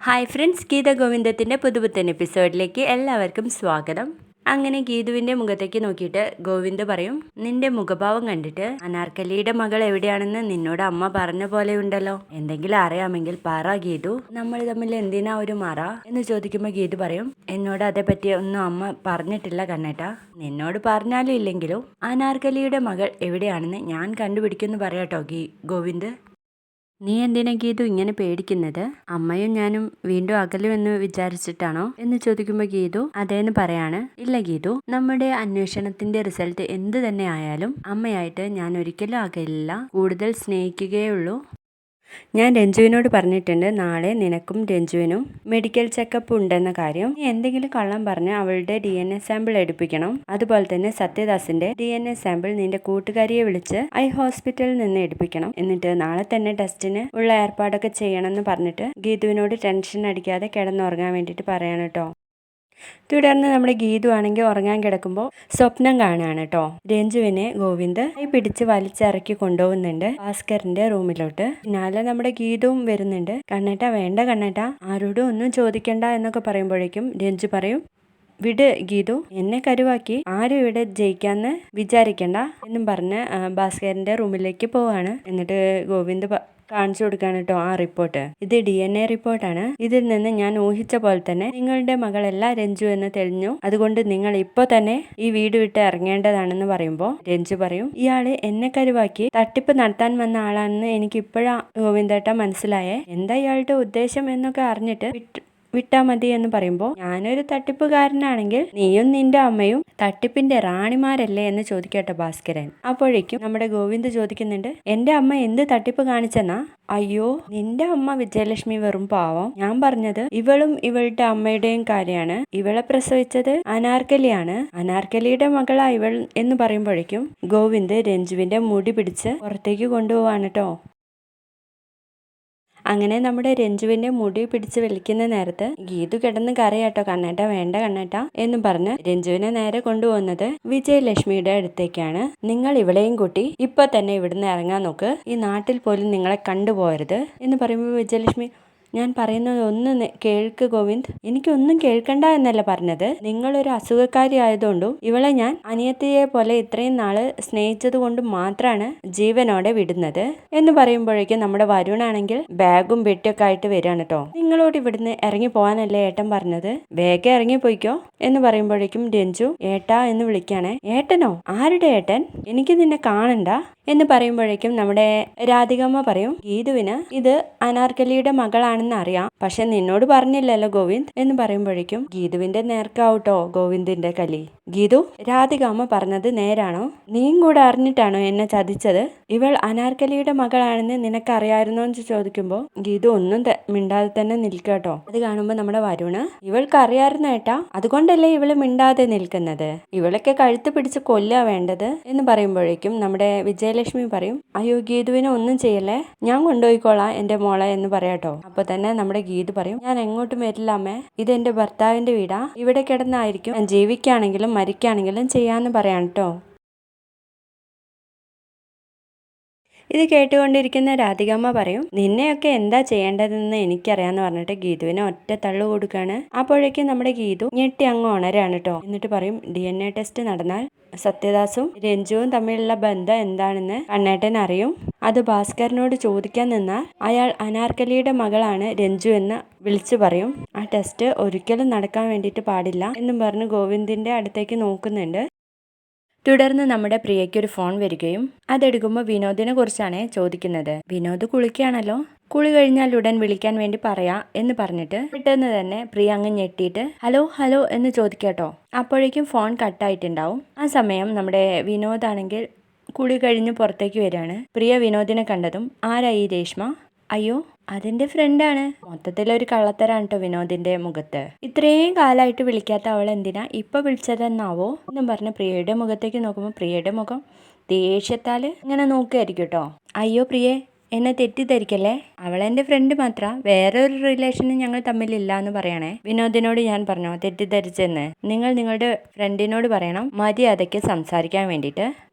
Hi friends, Geetha ഗോവിന്ദത്തിൻ്റെ പുതുപുത്തൻ എപ്പിസോഡിലേക്ക് എല്ലാവർക്കും സ്വാഗതം. അങ്ങനെ ഗീതുവിൻ്റെ മുഖത്തേക്ക് നോക്കിയിട്ട് ഗോവിന്ദ് പറയും, നിന്റെ മുഖഭാവം കണ്ടിട്ട് അനാർക്കലിയുടെ മകൾ എവിടെയാണെന്ന് നിന്നോട് അമ്മ പറഞ്ഞ പോലെ ഉണ്ടല്ലോ. എന്തെങ്കിലും അറിയാമെങ്കിൽ പറ ഗീതു, നമ്മൾ തമ്മിൽ എന്തിനാ ഒരു മറ എന്ന് ചോദിക്കുമ്പോൾ ഗീതു പറയും, എന്നോട് അതേപ്പറ്റി ഒന്നും അമ്മ പറഞ്ഞിട്ടില്ല കണ്ണേട്ടാ. നിന്നോട് പറഞ്ഞാലും ഇല്ലെങ്കിലും അനാർക്കലിയുടെ മകൾ എവിടെയാണെന്ന് ഞാൻ കണ്ടുപിടിക്കുമെന്ന് പറയാട്ടോ ഗോവിന്ദ്. നീ എന്തിനാ ഗീതു ഇങ്ങനെ പേടിക്കുന്നത്? അമ്മയും ഞാനും വീണ്ടും അകലുമെന്ന് വിചാരിച്ചിട്ടാണോ എന്ന് ചോദിക്കുമ്പോൾ ഗീതു അതേന്ന് പറയാണ്. ഇല്ല ഗീതു, നമ്മുടെ അന്വേഷണത്തിന്റെ റിസൾട്ട് എന്ത് തന്നെ ആയാലും അമ്മയായിട്ട് ഞാൻ ഒരിക്കലും അകലില്ല, കൂടുതൽ സ്നേഹിക്കുകയുള്ളൂ. ഞാൻ രഞ്ജുവിനോട് പറഞ്ഞിട്ടുണ്ട്, നാളെ നിനക്കും രഞ്ജുവിനും മെഡിക്കൽ ചെക്കപ്പ് ഉണ്ടെന്ന കാര്യം. നീ എന്തെങ്കിലും കള്ളം പറഞ്ഞ് അവളുടെ DNA സാമ്പിൾ എടുപ്പിക്കണം. അതുപോലെ തന്നെ സത്യദാസിന്റെ DNA സാമ്പിൾ നിന്റെ കൂട്ടുകാരിയെ വിളിച്ച് ഹോസ്പിറ്റലിൽ നിന്ന് എടുപ്പിക്കണം. എന്നിട്ട് നാളെ തന്നെ ടെസ്റ്റിന് ഉള്ള ഏർപ്പാടൊക്കെ ചെയ്യണമെന്ന് പറഞ്ഞിട്ട് ഗീതുവിനോട് ടെൻഷൻ അടിക്കാതെ കിടന്നുറങ്ങാൻ വേണ്ടിയിട്ട് പറയാണ് കേട്ടോ. തുടർന്ന് നമ്മുടെ ഗീതു ആണെങ്കിൽ ഉറങ്ങാൻ കിടക്കുമ്പോൾ സ്വപ്നം കാണുകയാണ് കേട്ടോ. രഞ്ജുവിനെ ഗോവിന്ദ് പിടിച്ച് വലിച്ചിറക്കി കൊണ്ടുപോകുന്നുണ്ട് ഭാസ്കറിന്റെ റൂമിലോട്ട്. പിന്നാലെ നമ്മുടെ ഗീതുവും വരുന്നുണ്ട്. കണ്ണേട്ട വേണ്ട കണ്ണേട്ട, ആരോടും ഒന്നും ചോദിക്കണ്ട എന്നൊക്കെ പറയുമ്പോഴേക്കും രഞ്ജു പറയും, വിട് ഗീതു, എന്നെ കരുവാക്കി ആരും ഇവിടെ ജയിക്കാന്ന് വിചാരിക്കണ്ട എന്നും പറഞ്ഞ് ഭാസ്കറിന്റെ റൂമിലേക്ക് പോവാണ്. എന്നിട്ട് ഗോവിന്ദ് കാണിച്ചു കൊടുക്കാണ് കേട്ടോ ആ റിപ്പോർട്ട്. ഇത് DNA റിപ്പോർട്ടാണ്. ഇതിൽ നിന്ന് ഞാൻ ഊഹിച്ച പോലെ തന്നെ നിങ്ങളുടെ മകളല്ല രഞ്ജു എന്ന് തെളിഞ്ഞു. അതുകൊണ്ട് നിങ്ങൾ ഇപ്പൊ തന്നെ ഈ വീട് വിട്ട് ഇറങ്ങേണ്ടതാണെന്ന് പറയുമ്പോൾ രഞ്ജു പറയും, ഇയാള് എന്നെ കരുവാക്കി തട്ടിപ്പ് നടത്താൻ വന്ന ആളാണെന്ന് എനിക്ക് ഇപ്പോഴാ ഗോവിന്ദേട്ട മനസ്സിലായേ. എന്താ ഇയാളുടെ ഉദ്ദേശം എന്നൊക്കെ അറിഞ്ഞിട്ട് വിട്ടാ മതി എന്ന് പറയുമ്പോൾ, ഞാനൊരു തട്ടിപ്പുകാരനാണെങ്കിൽ നീയും നിന്റെ അമ്മയും തട്ടിപ്പിന്റെ റാണിമാരല്ലേ എന്ന് ചോദിക്കട്ടെ ഭാസ്കരൻ. അപ്പോഴേക്കും നമ്മുടെ ഗോവിന്ദ് ചോദിക്കുന്നുണ്ട്, എന്റെ അമ്മ എന്ത് തട്ടിപ്പ് കാണിച്ചെന്നാ? അയ്യോ, നിന്റെ അമ്മ വിജയലക്ഷ്മി വെറും പാവം. ഞാൻ പറഞ്ഞത് ഇവളും ഇവളുടെ അമ്മയുടെയും കാര്യമാണ്. ഇവളെ പ്രസവിച്ചത് അനാർക്കലിയാണ്. അനാർക്കലിയുടെ മകളാ ഇവൾ എന്ന് പറയുമ്പോഴേക്കും ഗോവിന്ദ് രഞ്ജുവിന്റെ മുടി പിടിച്ച് പുറത്തേക്ക് കൊണ്ടുപോവാണ് കേട്ടോ. അങ്ങനെ നമ്മുടെ രഞ്ജുവിന്റെ മുടി പിടിച്ച് വലിക്കുന്ന നേരത്ത് ഗീതു കിടന്ന് കരയാട്ടോ. കണ്ണേട്ട വേണ്ട കണ്ണേട്ട എന്നും പറഞ്ഞ് രഞ്ജുവിനെ നേരെ കൊണ്ടുപോകുന്നത് വിജയലക്ഷ്മിയുടെ അടുത്തേക്കാണ്. നിങ്ങൾ ഇവളെയും കൂട്ടി ഇപ്പൊ തന്നെ ഇവിടുന്ന് ഇറങ്ങാൻ നോക്ക്, ഈ നാട്ടിൽ പോലും നിങ്ങളെ കണ്ടുപോകരുത് എന്ന് പറയുമ്പോൾ വിജയലക്ഷ്മി, ഞാൻ പറയുന്നത് ഒന്ന് കേൾക്ക് ഗോവിന്ദ്, എനിക്കൊന്നും കേൾക്കണ്ട എന്നല്ല പറഞ്ഞത്. നിങ്ങളൊരു അസുഖക്കാരി ആയതുകൊണ്ടും ഇവളെ ഞാൻ അനിയത്തിയെ പോലെ ഇത്രയും നാള് സ്നേഹിച്ചത് കൊണ്ട് മാത്രമാണ് ജീവനോടെ വിടുന്നത് എന്ന് പറയുമ്പോഴേക്കും നമ്മുടെ വരുണാണെങ്കിൽ ബാഗും പെട്ടിയൊക്കെ ആയിട്ട് വരികയാണ് കേട്ടോ. നിങ്ങളോട് ഇവിടുന്ന് ഇറങ്ങി പോകാനല്ലേ ഏട്ടൻ പറഞ്ഞത്, വേഗം ഇറങ്ങി പോയിക്കോ എന്ന് പറയുമ്പോഴേക്കും രഞ്ജു ഏട്ടാ എന്ന് വിളിക്കാണേ. ഏട്ടനോ? ആരുടെ ഏട്ടൻ? എനിക്ക് നിന്നെ കാണണ്ട എന്ന് പറയുമ്പോഴേക്കും നമ്മുടെ രാധികമ്മ പറയും, ഗീതുവിന് ഇത് അനാർക്കലിയുടെ മകളാണെന്ന് അറിയാം, പക്ഷെ നിന്നോട് പറഞ്ഞില്ലല്ലോ ഗോവിന്ദ് എന്ന് പറയുമ്പോഴേക്കും ഗീതുവിന്റെ നേർക്കാവട്ടോ ഗോവിന്ദിന്റെ കലി. ഗീതു, രാധികമ്മ പറഞ്ഞത് നേരാണോ? നീയും കൂടെ അറിഞ്ഞിട്ടാണോ എന്നെ ചതിച്ചത്? ഇവൾ അനാർക്കലിയുടെ മകളാണെന്ന് നിനക്കറിയായിരുന്നോ എന്ന് ചോദിക്കുമ്പോൾ ഗീതു ഒന്നും മിണ്ടാതെ തന്നെ നിൽക്കട്ടോ. അത് കാണുമ്പോൾ നമ്മുടെ വരുണ്, ഇവൾക്ക് അറിയാമായിരുന്നു ഏട്ടാ, അതുകൊണ്ടല്ലേ ഇവള് മിണ്ടാതെ നിൽക്കുന്നത്, ഇവളൊക്കെ കഴുത്ത് പിടിച്ച് കൊല്ലുക വേണ്ടത് എന്ന് പറയുമ്പോഴേക്കും നമ്മുടെ വിജയലക്ഷ്മി പറയും, അയ്യോ ഗീതുവിനെ ഒന്നും ചെയ്യല്ലേ, ഞാൻ കൊണ്ടുപോയിക്കോളാം എന്റെ മോളെ എന്ന് പറയാട്ടോ. അപ്പൊ തന്നെ നമ്മുടെ ഗീതു പറയും, ഞാൻ എങ്ങോട്ടും വരില്ല അമ്മേ, ഇത് എന്റെ ഭർത്താവിന്റെ വീടാ, ഇവിടെ കിടന്നായിരിക്കും ഞാൻ ജീവിക്കുകയാണെങ്കിലും മരിക്കുകയാണെങ്കിലും ചെയ്യാന്ന് പറയാം കേട്ടോ. ഇത് കേട്ടുകൊണ്ടിരിക്കുന്ന രാധികമ്മ പറയും, നിന്നെയൊക്കെ എന്താ ചെയ്യേണ്ടതെന്ന് എനിക്കറിയാന്ന് പറഞ്ഞിട്ട് ഗീതുവിനെ ഒറ്റ തള്ളു കൊടുക്കാണ്. അപ്പോഴേക്കും നമ്മുടെ ഗീതു ഞെട്ടി അങ്ങ് ഉണരാണ് കേട്ടോ. എന്നിട്ട് പറയും, DNA ടെസ്റ്റ് നടന്നാൽ സത്യദാസും രഞ്ജുവും തമ്മിലുള്ള ബന്ധം എന്താണെന്ന് കണ്ണേട്ടൻ അറിയും. അത് ഭാസ്കരനോട് ചോദിക്കാൻ നിന്നാൽ അയാൾ അനാർക്കലിയുടെ മകളാണ് രഞ്ജു എന്ന് വിളിച്ചു പറയും. ആ ടെസ്റ്റ് ഒരിക്കലും നടക്കാൻ വേണ്ടിയിട്ട് പാടില്ല എന്നും പറഞ്ഞ് ഗോവിന്ദിന്റെ അടുത്തേക്ക് നോക്കുന്നുണ്ട്. തുടർന്ന് നമ്മുടെ പ്രിയയ്ക്ക് ഒരു ഫോൺ വരികയും അതെടുക്കുമ്പോൾ വിനോദിനെ കുറിച്ചാണ് ചോദിക്കുന്നത്. വിനോദ് കുളിക്കുകയാണല്ലോ, കുളി കഴിഞ്ഞാൽ ഉടൻ വിളിക്കാൻ വേണ്ടി പറയാ എന്ന് പറഞ്ഞിട്ട് പെട്ടെന്ന് തന്നെ പ്രിയ അങ്ങ് ഞെട്ടിയിട്ട് ഹലോ ഹലോ എന്ന് ചോദിക്കാട്ടോ. അപ്പോഴേക്കും ഫോൺ കട്ടായിട്ടുണ്ടാവും. ആ സമയം നമ്മുടെ വിനോദാണെങ്കിൽ കുളി കഴിഞ്ഞ് പുറത്തേക്ക് വരികയാണ്. പ്രിയ വിനോദിനെ കണ്ടതും ആരാ ഈ രേഷ്മ? അയ്യോ, അതിന്റെ ഫ്രണ്ടാണ്. മൊത്തത്തിലൊരു കള്ളത്തരാണ് കേട്ടോ വിനോദിന്റെ മുഖത്ത്. ഇത്രയും കാലമായിട്ട് വിളിക്കാത്ത അവൾ എന്തിനാ ഇപ്പൊ വിളിച്ചതെന്നാവോ എന്നും പറഞ്ഞ് പ്രിയയുടെ മുഖത്തേക്ക് നോക്കുമ്പോൾ പ്രിയയുടെ മുഖം ദേഷ്യത്താല് ഇങ്ങനെ നോക്കുകയായിരിക്കും കേട്ടോ. അയ്യോ പ്രിയേ, എന്നെ തെറ്റിദ്ധരിക്കല്ലേ, അവളെന്റെ ഫ്രണ്ട് മാത്ര, വേറെ ഒരു റിലേഷനും ഞങ്ങൾ തമ്മിലില്ല എന്ന് പറയണേ. വിനോദിനോട് ഞാൻ പറഞ്ഞോ തെറ്റിദ്ധരിച്ചെന്ന്? നിങ്ങൾ നിങ്ങളുടെ ഫ്രണ്ടിനോട് പറയണം മര്യാദയ്ക്ക് സംസാരിക്കാൻ വേണ്ടിയിട്ട്.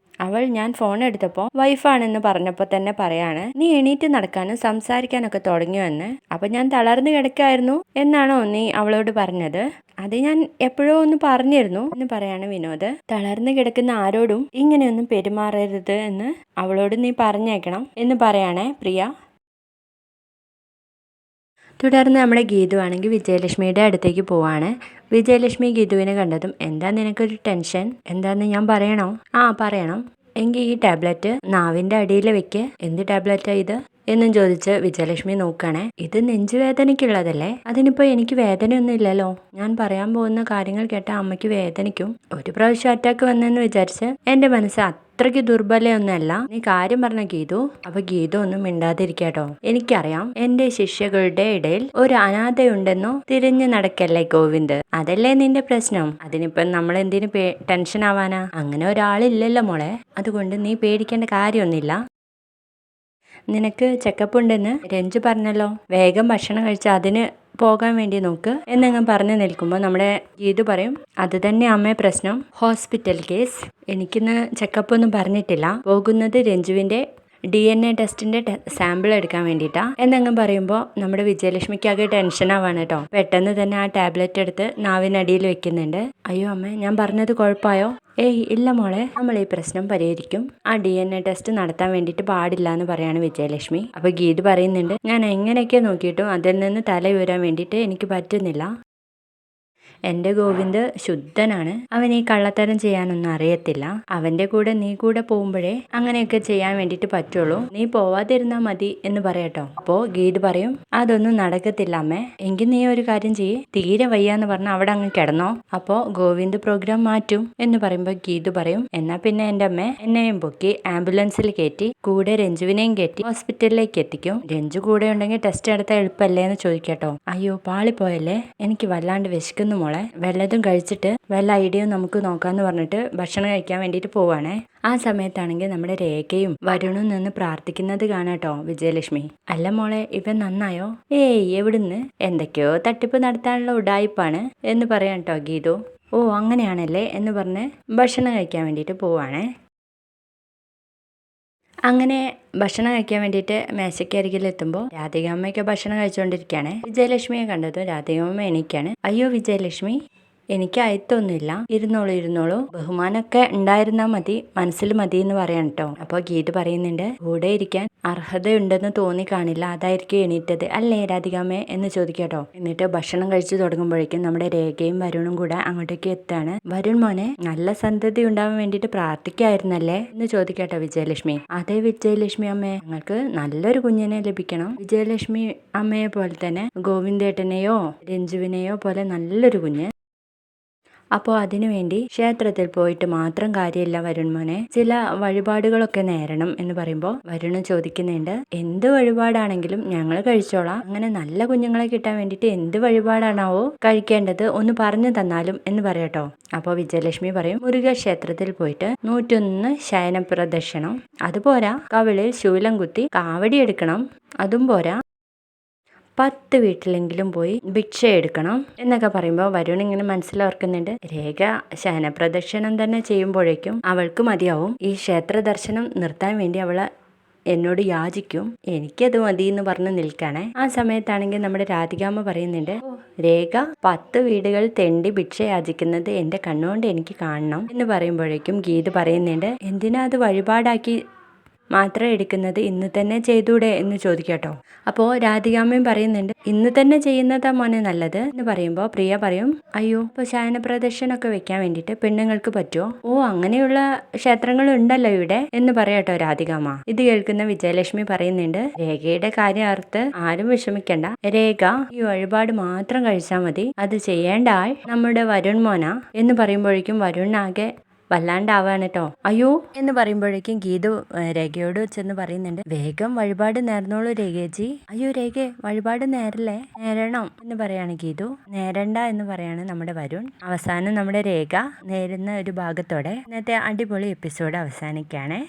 അവൾ ഞാൻ ഫോൺ എടുത്തപ്പോൾ വൈഫാണെന്ന് പറഞ്ഞപ്പോൾ തന്നെ പറയാണ്, നീ എണീറ്റ് നടക്കാനും സംസാരിക്കാനൊക്കെ തുടങ്ങിയോ എന്ന്. അപ്പൊ ഞാൻ തളർന്നു കിടക്കായിരുന്നു എന്നാണോ നീ അവളോട് പറഞ്ഞത്? അത് ഞാൻ എപ്പോഴോ ഒന്ന് പറഞ്ഞിരുന്നു എന്ന് പറയാണ് വിനോദ്. തളർന്നു കിടക്കുന്ന ആരോടും ഇങ്ങനെയൊന്നും പെരുമാറരുത് എന്ന് അവളോട് നീ പറഞ്ഞേക്കണം എന്ന് പറയാണേ പ്രിയ. തുടർന്ന് നമ്മുടെ ഗീതു ആണെങ്കിൽ വിജയലക്ഷ്മിയുടെ അടുത്തേക്ക് പോവാണ്. വിജയലക്ഷ്മി ഗീതുവിനെ കണ്ടതും, എന്താ നിനക്കൊരു ടെൻഷൻ? എന്താന്ന് ഞാൻ പറയണോ? ആ പറയണം. എങ്കിൽ ഈ ടാബ്ലറ്റ് നാവിൻ്റെ അടിയിൽ വെക്ക്. എന്ത് ടാബ്ലറ്റാ ഇത് എന്നും ചോദിച്ച് വിജയലക്ഷ്മി നോക്കുകയാണേ. ഇത് നെഞ്ചുവേദനയ്ക്കുള്ളതല്ലേ? അതിനിപ്പോൾ എനിക്ക് വേദനയൊന്നും ഇല്ലല്ലോ. ഞാൻ പറയാൻ പോകുന്ന കാര്യങ്ങൾ കേട്ട അമ്മയ്ക്ക് വേദനിക്കും. ഒരു പ്രാവശ്യം അറ്റാക്ക് വന്നെന്ന് വിചാരിച്ച് എൻ്റെ മനസ്സ് അത്രയ്ക്ക് ദുർബലയൊന്നുമല്ല. നീ കാര്യം പറഞ്ഞ ഗീതു. അപ്പൊ ഗീതു ഒന്നും മിണ്ടാതിരിക്കാട്ടോ. എനിക്കറിയാം എന്റെ ശിഷ്യകളുടെ ഇടയിൽ ഒരു അനാഥയുണ്ടെന്നോ തിരിഞ്ഞു നടക്കല്ലേ ഗോവിന്ദ്. അതല്ലേ നിന്റെ പ്രശ്നം. അതിനിപ്പം നമ്മൾ എന്തിനു ടെൻഷൻ ആവാനാ? അങ്ങനെ ഒരാളില്ലല്ലോ മോളെ. അതുകൊണ്ട് നീ പേടിക്കേണ്ട കാര്യമൊന്നുമില്ല. നിനക്ക് ചെക്കപ്പ് ഉണ്ടെന്ന് രഞ്ജു പറഞ്ഞല്ലോ. വേഗം ഭക്ഷണം കഴിച്ച് അതിന് പോകാൻ വേണ്ടി നോക്ക് എന്നങ്ങ് പറഞ്ഞു നിൽക്കുമ്പോൾ നമ്മുടെ ഗീതു പറയും, അത് തന്നെ അമ്മേ പ്രശ്നം. Hospital case. എനിക്കിന്ന് ചെക്കപ്പ് ഒന്നും പറഞ്ഞിട്ടില്ല. പോകുന്നത് രഞ്ജുവിൻ്റെ DNA ടെസ്റ്റിന്റെ സാമ്പിൾ എടുക്കാൻ വേണ്ടിയിട്ടാ എന്നങ്ങ് പറയുമ്പോൾ നമ്മുടെ വിജയലക്ഷ്മിക്കാകെ ടെൻഷനാവാണ് കേട്ടോ. പെട്ടെന്ന് തന്നെ ആ ടാബ്ലറ്റ് എടുത്ത് നാവിനടിയിൽ വെക്കുന്നുണ്ട്. അയ്യോ അമ്മേ, ഞാൻ പറഞ്ഞത് കുഴപ്പമായോ? ഏയ് ഇല്ല മോളെ, നമ്മൾ ഈ പ്രശ്നം പരിഹരിക്കും. ആ DNA ടെസ്റ്റ് നടത്താൻ വേണ്ടിയിട്ട് പാടില്ല എന്ന് പറയാണ് വിജയലക്ഷ്മി. അപ്പൊ ഗീത് പറയുന്നുണ്ട്, ഞാൻ എങ്ങനെയൊക്കെ നോക്കിയിട്ടും അതിൽ നിന്ന് തല ഉയരാൻ വേണ്ടിയിട്ട് എനിക്ക് പറ്റുന്നില്ല. എൻ്റെ ഗോവിന്ദ് ശുദ്ധനാണ്. അവൻ ഈ കള്ളത്തരം ചെയ്യാനൊന്നും അറിയത്തില്ല. അവൻ്റെ കൂടെ നീ കൂടെ പോകുമ്പോഴേ അങ്ങനെയൊക്കെ ചെയ്യാൻ വേണ്ടിയിട്ട് പറ്റുള്ളൂ. നീ പോവാതിരുന്നാ മതി എന്ന് പറയട്ടോ. അപ്പോ ഗീത് പറയും, അതൊന്നും നടക്കത്തില്ല അമ്മേ. എങ്കിൽ നീ ഒരു കാര്യം ചെയ്യേ, തീരെ വയ്യാന്ന് പറഞ്ഞ അവിടെ അങ്ങ് കിടന്നോ. അപ്പോ ഗോവിന്ദ് പ്രോഗ്രാം മാറ്റും എന്ന് പറയുമ്പോൾ ഗീത് പറയും, എന്നാ പിന്നെ എൻ്റെ അമ്മ എന്നെയും പൊക്കി ആംബുലൻസിൽ കയറ്റി കൂടെ രഞ്ജുവിനെയും കയറ്റി ഹോസ്പിറ്റലിലേക്ക് എത്തിക്കും. രഞ്ജു കൂടെ ഉണ്ടെങ്കിൽ ടെസ്റ്റ് എടുത്താൽ എളുപ്പമല്ലേ എന്ന് ചോദിക്കട്ടോ. അയ്യോ പാളിപ്പോയല്ലേ, എനിക്ക് വല്ലാണ്ട് വിശക്കുന്നു മോളെ. വല്ലതും കഴിച്ചിട്ട് വല്ല ഐഡിയയും നമുക്ക് നോക്കാന്ന് പറഞ്ഞിട്ട് ഭക്ഷണം കഴിക്കാൻ വേണ്ടിയിട്ട് പോവാണേ. ആ സമയത്താണെങ്കിൽ നമ്മുടെ രേഖയും വരുണും നിന്ന് പ്രാർത്ഥിക്കുന്നത് കാണാട്ടോ വിജയലക്ഷ്മി. അല്ല മോളെ, ഇവൻ നന്നായോ? ഏയ് എവിടുന്ന്, എന്തൊക്കെയോ തട്ടിപ്പ് നടത്താനുള്ള ഉഡായിപ്പാണ് എന്ന് പറയാൻ കേട്ടോ ഗീതു. ഓ അങ്ങനെയാണല്ലേ എന്ന് പറഞ്ഞ് ഭക്ഷണം കഴിക്കാൻ വേണ്ടിയിട്ട് പോവാണേ. അങ്ങനെ ഭക്ഷണം കഴിക്കാൻ വേണ്ടിയിട്ട് മേശക്കരികിലെത്തുമ്പോൾ രാധികാമ്മയൊക്കെ ഭക്ഷണം കഴിച്ചുകൊണ്ടിരിക്കുകയാണ്. വിജയലക്ഷ്മിയെ കണ്ടതും രാധികാമ്മ എണീക്കാണ്. അയ്യോ വിജയലക്ഷ്മി, എനിക്ക് അയത്തൊന്നുമില്ല, ഇരുന്നോളൂ. ബഹുമാനമൊക്കെ ഉണ്ടായിരുന്നാൽ മതി, മനസ്സിൽ മതി എന്ന് പറയാൻ കേട്ടോ. അപ്പോൾ ഗീത് പറയുന്നുണ്ട്, കൂടെ ഇരിക്കാൻ അർഹതയുണ്ടെന്ന് തോന്നി കാണില്ല, അതായിരിക്കും എണീറ്റത് അല്ലേ രാധികാമ്മേ എന്ന് ചോദിക്കട്ടോ. എന്നിട്ട് ഭക്ഷണം കഴിച്ചു തുടങ്ങുമ്പോഴേക്കും നമ്മുടെ രേഖയും വരുണും കൂടെ അങ്ങോട്ടേക്ക് എത്താണ്. വരുൺ മോനെ, നല്ല സന്തതി ഉണ്ടാവാൻ വേണ്ടിയിട്ട് പ്രാർത്ഥിക്കായിരുന്നല്ലേ എന്ന് ചോദിക്കട്ടോ വിജയലക്ഷ്മി. അതേ വിജയലക്ഷ്മി അമ്മേ, ഞങ്ങൾക്ക് നല്ലൊരു കുഞ്ഞിനെ ലഭിക്കണം. വിജയലക്ഷ്മി അമ്മയെ പോലെ തന്നെ ഗോവിന്ദേട്ടനെയോ രഞ്ജുവിനെയോ പോലെ നല്ലൊരു കുഞ്ഞ്. അപ്പോൾ അതിനുവേണ്ടി ക്ഷേത്രത്തിൽ പോയിട്ട് മാത്രം കാര്യമില്ല വരുൺ മോനെ, ചില വഴിപാടുകളൊക്കെ നേരണം എന്ന് പറയുമ്പോൾ വരുണ് ചോദിക്കുന്നുണ്ട്, എന്ത് വഴിപാടാണെങ്കിലും ഞങ്ങൾ കഴിച്ചോളാം. അങ്ങനെ നല്ല കുഞ്ഞുങ്ങളെ കിട്ടാൻ വേണ്ടിയിട്ട് എന്ത് വഴിപാടാണാവോ കഴിക്കേണ്ടത് ഒന്ന് പറഞ്ഞു തന്നാലും എന്ന് പറയട്ടോ. അപ്പോൾ വിജയലക്ഷ്മി പറയും, മുരുകക്ഷേത്രത്തിൽ പോയിട്ട് 101 ശയന പ്രദക്ഷിണം, അതുപോരാ കവിളിൽ ശൂലം കുത്തി കാവടി എടുക്കണം, അതും പോരാ 10 വീട്ടിലെങ്കിലും പോയി ഭിക്ഷ എടുക്കണം എന്നൊക്കെ പറയുമ്പോൾ വരുൺ ഇങ്ങനെ മനസ്സിലോർക്കുന്നുണ്ട്. രേഖ ശയനപ്രദക്ഷിണം തന്നെ ചെയ്യുമ്പോഴേക്കും അവൾക്ക് മതിയാവും. ഈ ക്ഷേത്ര ദർശനം നിർത്താൻ വേണ്ടി അവള് എന്നോട് യാചിക്കും. എനിക്കത് മതി എന്ന് പറഞ്ഞ് നിൽക്കാണേ. ആ സമയത്താണെങ്കിൽ നമ്മുടെ രാധികാമ്മ പറയുന്നുണ്ട്, രേഖ 10 വീടുകൾ തെണ്ടി ഭിക്ഷ യാചിക്കുന്നത് എൻ്റെ കണ്ണുകൊണ്ട് എനിക്ക് കാണണം എന്ന് പറയുമ്പോഴേക്കും ഗീത് പറയുന്നുണ്ട്, എന്തിനാ അത് വഴിപാടാക്കി മാത്രം എടുക്കുന്നത്, ഇന്ന് തന്നെ ചെയ്തൂടെ എന്ന് ചോദിക്കട്ടോ. അപ്പോൾ രാധികാമ്മയും പറയുന്നുണ്ട്, ഇന്ന് തന്നെ ചെയ്യുന്നതാ മോനെ നല്ലത് എന്ന് പറയുമ്പോൾ പ്രിയ പറയും, അയ്യോ ഇപ്പോൾ ശയന പ്രദർശനമൊക്കെ വെക്കാൻ വേണ്ടിയിട്ട് പെണ്ണുങ്ങൾക്ക് പറ്റുമോ? ഓ അങ്ങനെയുള്ള ക്ഷേത്രങ്ങൾ ഉണ്ടല്ലോ ഇവിടെ എന്ന് പറയാട്ടോ രാധികാമ്മ. ഇത് കേൾക്കുന്ന വിജയലക്ഷ്മി പറയുന്നുണ്ട്, രേഖയുടെ കാര്യം ഓർത്ത് ആരും വിഷമിക്കണ്ട, രേഖ ഈ വഴിപാട് മാത്രം കഴിച്ചാൽ മതി, അത് ചെയ്യേണ്ട ആൾ നമ്മുടെ വരുൺ മോന എന്ന് പറയുമ്പോഴേക്കും വരുണാകെ വല്ലാണ്ടാവാണ് കേട്ടോ. അയ്യോ എന്ന് പറയുമ്പോഴേക്കും ഗീതു രേഖയോട് ചെന്ന് പറയുന്നുണ്ട്, വേഗം വഴിപാട് നേർന്നോളൂ രേഖേജി. അയ്യോ രേഖ വഴിപാട് നേരല്ലേ? നേരണം എന്ന് പറയാണ് ഗീതു. നേരണ്ട എന്ന് പറയാണ് നമ്മുടെ വരുൺ. അവസാനം നമ്മുടെ രേഖ നേരുന്ന ഒരു ഭാഗത്തോടെ ഇന്നത്തെ അടിപൊളി എപ്പിസോഡ് അവസാനിക്കുകയാണ്.